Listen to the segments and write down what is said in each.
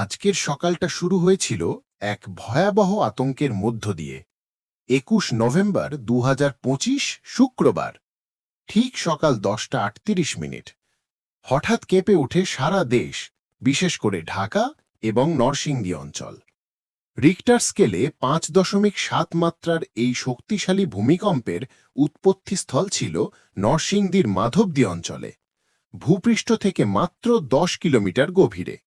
আজকের সকালটা শুরু হয়েছিল এক ভয়াবহ আতঙ্কের মধ্য দিয়ে। ২১ নভেম্বর ২০২৫ শুক্রবার, ঠিক সকাল ১০টা ৩৮ মিনিট। হঠাৎ কেঁপে ওঠে সারা দেশ, বিশেষ করে ঢাকা এবং নরসিংদী অঞ্চল। রিক্টার স্কেলে ৫.৭ মাত্রার এই শক্তিশালী ভূমিকম্পের উৎপত্তিস্থল ছিল নরসিংদীর মাধবদী অঞ্চলে, ভূপৃষ্ঠ থেকে মাত্র ১০ কিলোমিটার গভীরে।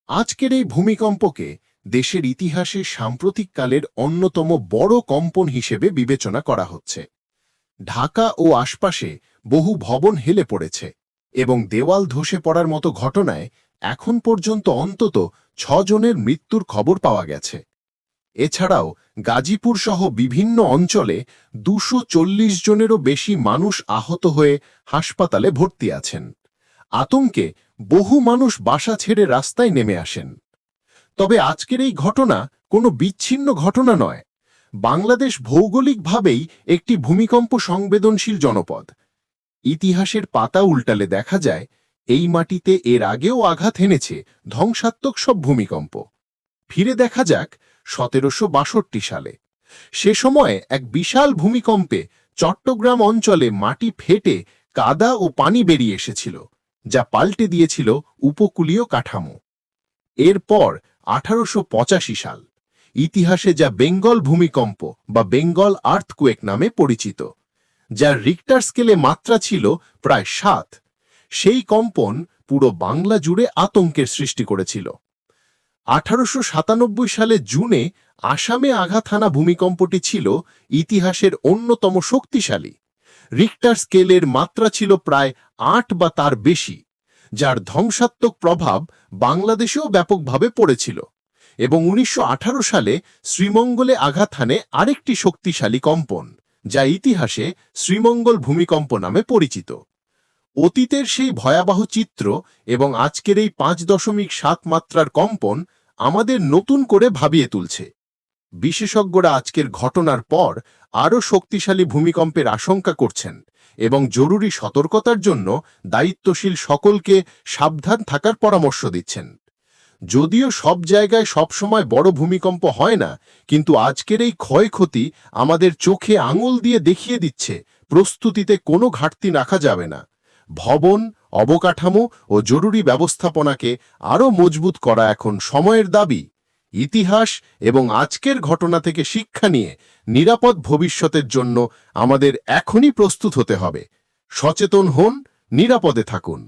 আজকের এই ভূমিকম্পকে দেশের ইতিহাসে সাম্প্রতিককালের অন্যতম বড় কম্পন হিসেবে বিবেচনা করা হচ্ছে। ঢাকা ও আশপাশে বহু ভবন হেলে পড়েছে এবং দেওয়াল ধসে পড়ার মতো ঘটনায় এখন পর্যন্ত অন্তত ৬ জনের মৃত্যুর খবর পাওয়া গেছে। এছাড়াও গাজীপুর সহ বিভিন্ন অঞ্চলে ২৪০ জনেরও বেশি মানুষ আহত হয়ে হাসপাতালে ভর্তি আছেন। আতঙ্কে বহু মানুষ বাসা ছেড়ে রাস্তায় নেমে আসেন। তবে আজকের এই ঘটনা কোনো বিচ্ছিন্ন ঘটনা নয়। বাংলাদেশ ভৌগোলিকভাবেই একটি ভূমিকম্প সংবেদনশীল জনপদ। ইতিহাসের পাতা উল্টালে দেখা যায় এই মাটিতে এর আগেও আঘাত হেনেছে ধ্বংসাত্মক সব ভূমিকম্প। ফিরে দেখা যাক ১৭৬২ সালে। সে সময়ে এক বিশাল ভূমিকম্পে চট্টগ্রাম অঞ্চলে মাটি ফেটে কাদা ও পানি বেরিয়ে এসেছিল, যা পাল্টে দিয়েছিল উপকূলীয় কাঠামো। এরপর ১৮৮৫ সাল, ইতিহাসে যা বেঙ্গল ভূমিকম্প বা বেঙ্গল আর্থকুয়েক নামে পরিচিত, যার রিক্টার স্কেলে মাত্রা ছিল প্রায় ৭। সেই কম্পন পুরো বাংলা জুড়ে আতঙ্কের সৃষ্টি করেছিল। ১৮৯৭ সালে জুনে আসামে আঘাত হানা ভূমিকম্পটি ছিল ইতিহাসের অন্যতম শক্তিশালী। রিক্টার স্কেলের মাত্রা ছিল প্রায় ৮ বা তার বেশি, যার ধ্বংসাত্মক প্রভাব বাংলাদেশেও ব্যাপকভাবে পড়েছিল। এবং ১৯১৮ সালে শ্রীমঙ্গলে আঘাত হানে আরেকটি শক্তিশালী কম্পন, যা ইতিহাসে শ্রীমঙ্গল ভূমিকম্প নামে পরিচিত। অতীতের সেই ভয়াবহ চিত্র এবং আজকের এই ৫.৭ মাত্রার কম্পন আমাদের নতুন করে ভাবিয়ে তুলছে। বিশেষজ্ঞরা আজকের ঘটনার পর আরও শক্তিশালী ভূমিকম্পের আশঙ্কা করছেন এবং জরুরি সতর্কতার জন্য দায়িত্বশীল সকলকে সাবধান থাকার পরামর্শ দিচ্ছেন। যদিও সব জায়গায় সবসময় বড় ভূমিকম্প হয় না, কিন্তু আজকের এই ক্ষয়ক্ষতি আমাদের চোখে আঙুল দিয়ে দেখিয়ে দিচ্ছে প্রস্তুতিতে কোনো ঘাটতি রাখা যাবে না। ভবন, অবকাঠামো ও জরুরি ব্যবস্থাপনাকে আরও মজবুত করা এখন সময়ের দাবি। ইতিহাস এবং আজকের ঘটনা থেকে শিক্ষা নিয়ে নিরাপদ ভবিষ্যতের জন্য আমাদের এখনই প্রস্তুত হতে হবে। সচেতন হন, নিরাপদে থাকুন।